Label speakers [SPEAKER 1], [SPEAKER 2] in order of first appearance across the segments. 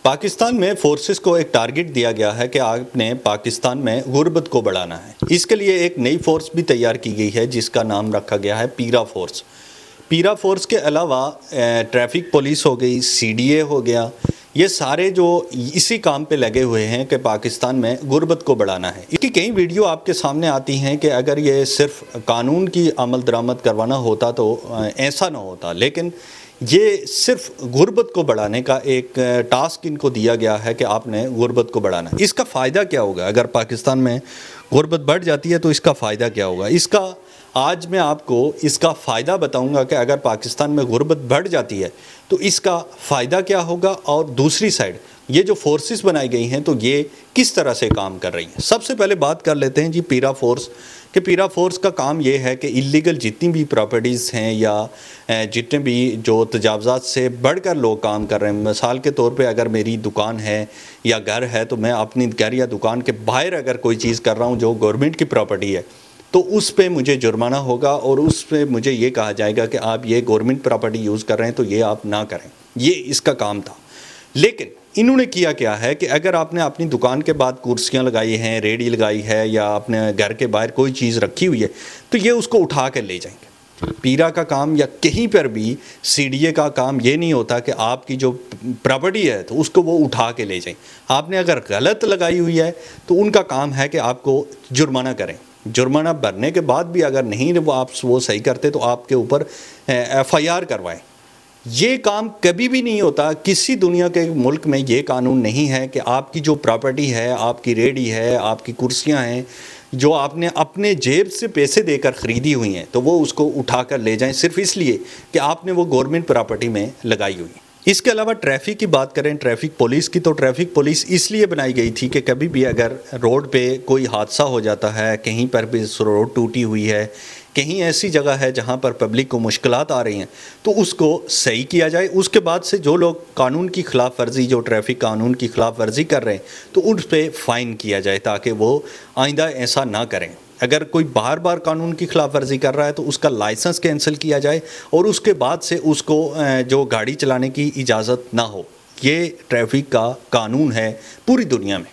[SPEAKER 1] पाकिस्तान में फोर्सेस को एक टारगेट दिया गया है कि आपने पाकिस्तान में गुर्बत को बढ़ाना है। इसके लिए एक नई फोर्स भी तैयार की गई है जिसका नाम रखा गया है पीरा फोर्स। पीरा फोर्स के अलावा ट्रैफिक पुलिस हो गई, सीडीए हो गया, ये सारे जो इसी काम पे लगे हुए हैं कि पाकिस्तान में गुर्बत को बढ़ाना है। इसकी कई वीडियो आपके सामने आती हैं कि अगर ये सिर्फ कानून की अमल दरामद करवाना होता तो ऐसा ना होता, लेकिन ये सिर्फ गुर्बत को बढ़ाने का एक टास्क इनको दिया गया है कि आपने गुर्बत को बढ़ाना है। इसका फ़ायदा क्या होगा? अगर पाकिस्तान में गुर्बत बढ़ जाती है तो इसका फ़ायदा क्या होगा? इसका आज मैं आपको इसका फ़ायदा बताऊंगा कि अगर पाकिस्तान में गुर्बत बढ़ जाती है तो इसका फ़ायदा क्या होगा, और दूसरी साइड ये जो फोर्सेस बनाई गई हैं तो ये किस तरह से काम कर रही हैं। सबसे पहले बात कर लेते हैं जी पीरा फोर्स कि पीरा फोर्स का काम ये है कि इलीगल जितनी भी प्रॉपर्टीज़ हैं या जितने भी जो तजावज़ात से बढ़कर लोग काम कर रहे हैं, मिसाल के तौर पे अगर मेरी दुकान है या घर है तो मैं अपनी घर या दुकान के बाहर अगर कोई चीज़ कर रहा हूँ जो गवर्नमेंट की प्रॉपर्टी है तो उस पे मुझे जुर्माना होगा और उस पे मुझे ये कहा जाएगा कि आप ये गवर्नमेंट प्रॉपर्टी यूज़ कर रहे हैं तो ये आप ना करें। ये इसका काम था। लेकिन इन्होंने किया क्या है कि अगर आपने अपनी दुकान के बाद कुर्सियाँ लगाई हैं, रेडी लगाई है या अपने घर के बाहर कोई चीज़ रखी हुई है तो ये उसको उठा कर ले जाएंगे। पीरा का काम या कहीं पर भी सीडीए का काम ये नहीं होता कि आपकी जो प्रॉपर्टी है तो उसको वो उठा के ले जाएं। आपने अगर गलत लगाई हुई है तो उनका काम है कि आपको जुर्माना करें। जुर्माना भरने के बाद भी अगर नहीं वो सही करते तो आपके ऊपर एफआईआर करवाएं। ये काम कभी भी नहीं होता, किसी दुनिया के मुल्क में ये कानून नहीं है कि आपकी जो प्रॉपर्टी है, आपकी रेडी है, आपकी कुर्सियां हैं जो आपने अपने जेब से पैसे देकर ख़रीदी हुई हैं तो वो उसको उठा कर ले जाएं सिर्फ इसलिए कि आपने वो गवर्नमेंट प्रॉपर्टी में लगाई हुई है। इसके अलावा ट्रैफिक की बात करें, ट्रैफिक पुलिस की, तो ट्रैफिक पुलिस इसलिए बनाई गई थी कि कभी भी अगर रोड पे कोई हादसा हो जाता है, कहीं पर भी रोड टूटी हुई है, कहीं ऐसी जगह है जहां पर पब्लिक को मुश्किलात आ रही हैं तो उसको सही किया जाए। उसके बाद से जो लोग कानून की खिलाफ वर्जी, जो ट्रैफिक कानून की खिलाफ वर्जी कर रहे हैं तो उन पर फ़ाइन किया जाए ताकि वो आइंदा ऐसा ना करें। अगर कोई बार बार कानून की खिलाफ वर्जी कर रहा है तो उसका लाइसेंस कैंसिल किया जाए और उसके बाद से उसको जो गाड़ी चलाने की इजाज़त ना हो। ये ट्रैफिक का कानून है पूरी दुनिया में।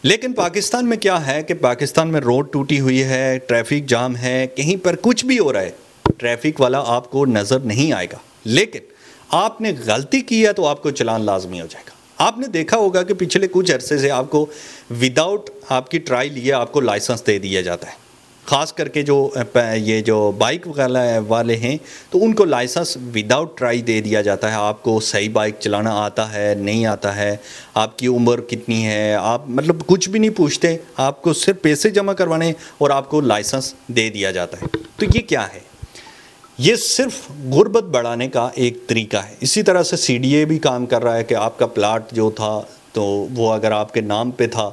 [SPEAKER 1] लेकिन पाकिस्तान में क्या है कि पाकिस्तान में रोड टूटी हुई है, ट्रैफिक जाम है, कहीं पर कुछ भी हो रहा है, ट्रैफिक वाला आपको नज़र नहीं आएगा। लेकिन आपने गलती की है तो आपको चालान लाजमी हो जाएगा। आपने देखा होगा कि पिछले कुछ अरसे से आपको विदाउट आपकी ट्राई लिए आपको लाइसेंस दे दिया जाता है। ख़ास करके ये जो बाइक वाले हैं तो उनको लाइसेंस विदाउट ट्राई दे दिया जाता है। आपको सही बाइक चलाना आता है, नहीं आता है, आपकी उम्र कितनी है, आप मतलब कुछ भी नहीं पूछते, आपको सिर्फ पैसे जमा करवाने और आपको लाइसेंस दे दिया जाता है। तो ये क्या है? ये सिर्फ गुर्बत बढ़ाने का एक तरीका है। इसी तरह से सीडीए भी काम कर रहा है कि आपका प्लाट जो था तो वो अगर आपके नाम पे था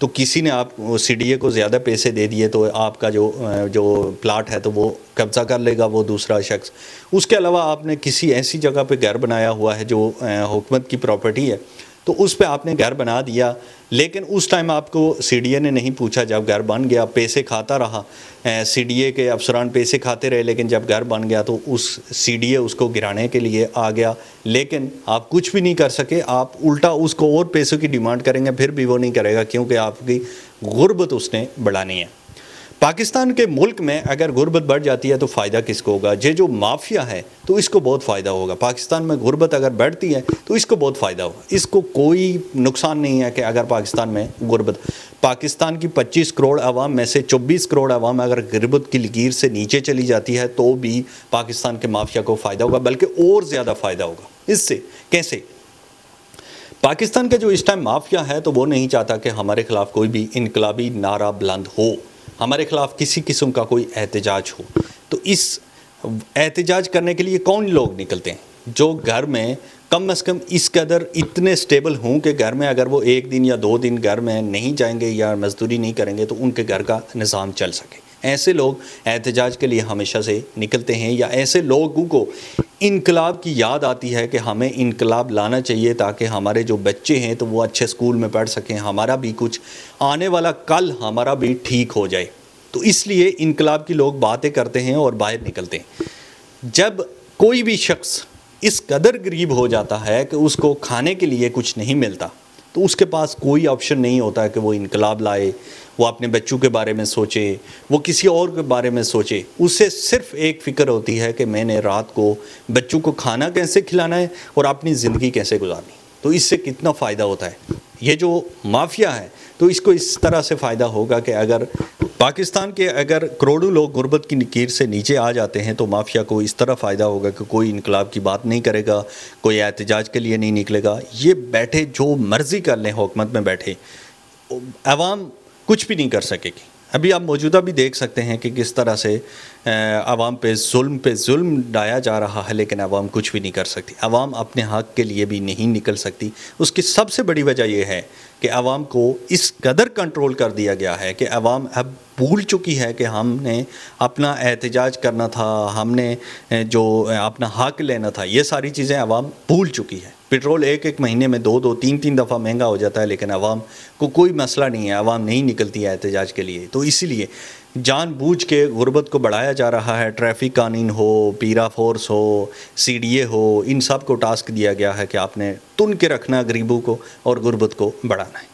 [SPEAKER 1] तो किसी ने आप सीडीए को ज़्यादा पैसे दे दिए तो आपका जो प्लाट है तो वो कब्ज़ा कर लेगा वो दूसरा शख्स। उसके अलावा आपने किसी ऐसी जगह पे घर बनाया हुआ है जो हुकूमत की प्रॉपर्टी है तो उस पे आपने घर बना दिया, लेकिन उस टाइम आपको सीडीए ने नहीं पूछा। जब घर बन गया पैसे खाता रहा, सीडीए के अफसरान पैसे खाते रहे, लेकिन जब घर बन गया तो उस सीडीए उसको गिराने के लिए आ गया, लेकिन आप कुछ भी नहीं कर सके। आप उल्टा उसको और पैसों की डिमांड करेंगे, फिर भी वो नहीं करेगा क्योंकि आपकी गुर्बत उसने बढ़ानी है। पाकिस्तान के मुल्क में अगर गुर्बत बढ़ जाती है तो फ़ायदा किसको होगा? ये जो माफिया है तो इसको बहुत फ़ायदा होगा। पाकिस्तान में गुर्बत अगर बढ़ती है तो इसको बहुत फ़ायदा होगा। इसको कोई नुकसान नहीं है कि अगर पाकिस्तान में गुर्बत, पाकिस्तान की 25 करोड़ आवाम में से 24 करोड़ आवाम अगर गुर्बत की लकीर से नीचे चली जाती है तो भी पाकिस्तान के माफिया को फ़ायदा होगा, बल्कि और ज़्यादा फ़ायदा होगा। इससे कैसे? पाकिस्तान का जो इस टाइम माफिया है तो वो नहीं चाहता कि हमारे ख़िलाफ़ कोई भी इनकलाबी नारा बुलंद हो, हमारे ख़िलाफ़ किसी किस्म का कोई एहतजाज हो। तो इस एहतजाज करने के लिए कौन लोग निकलते हैं? जो घर में कम से कम इस कदर इतने स्टेबल हों कि घर में अगर वो एक दिन या 2 दिन घर में नहीं जाएंगे या मजदूरी नहीं करेंगे तो उनके घर का निज़ाम चल सके। ऐसे लोग एहतजाज के लिए हमेशा से निकलते हैं, या ऐसे लोगों को इनकलाब की याद आती है कि हमें इनकलाब लाना चाहिए ताकि हमारे जो बच्चे हैं तो वो अच्छे स्कूल में पढ़ सकें, हमारा भी कुछ आने वाला कल हमारा भी ठीक हो जाए। तो इसलिए इनकलाब की लोग बातें करते हैं और बाहर निकलते हैं। जब कोई भी शख्स इस कदर गरीब हो जाता है कि उसको खाने के लिए कुछ नहीं मिलता, तो उसके पास कोई ऑप्शन नहीं होता कि वो इनकलाब लाए, वो अपने बच्चों के बारे में सोचे, वो किसी और के बारे में सोचे। उसे सिर्फ़ एक फ़िक्र होती है कि मैंने रात को बच्चों को खाना कैसे खिलाना है और अपनी ज़िंदगी कैसे गुजारनी। तो इससे कितना फ़ायदा होता है। ये जो माफिया है, तो इसको इस तरह से फ़ायदा होगा कि अगर पाकिस्तान के अगर करोड़ों लोग गुर्बत की कीर से नीचे आ जाते हैं, तो माफिया को इस तरह फ़ायदा होगा कि कोई इनकलाब की बात नहीं करेगा, कोई एहतजाज के लिए नहीं निकलेगा। ये बैठे जो मर्ज़ी कर लें, हुकूमत में बैठे, अवाम कुछ भी नहीं कर सकेगी। अभी आप मौजूदा भी देख सकते हैं कि किस तरह से अवाम पे जुल्म ढाया जा रहा है, लेकिन अवाम कुछ भी नहीं कर सकती। अवाम अपने हक़ के लिए भी नहीं निकल सकती। उसकी सबसे बड़ी वजह यह है कि अवाम को इस कदर कंट्रोल कर दिया गया है कि अवाम अब भूल चुकी है कि हमने अपना एहतजाज करना था, हमने जो अपना हक़ लेना था, ये सारी चीज़ें अवाम भूल चुकी है। पेट्रोल एक महीने में 2-2, 3-3 दफ़ा महंगा हो जाता है, लेकिन अवाम को कोई मसला नहीं है, अवाम नहीं निकलती है एहतजाज के लिए। तो इसीलिए जानबूझ के गुर्बत को बढ़ाया जा रहा है। ट्रैफिक कानून हो, पीरा फोर्स हो, CDA हो, इन सब को टास्क दिया गया है कि आपने तुन के रखना गरीबों को और गुर्बत को बढ़ाना है।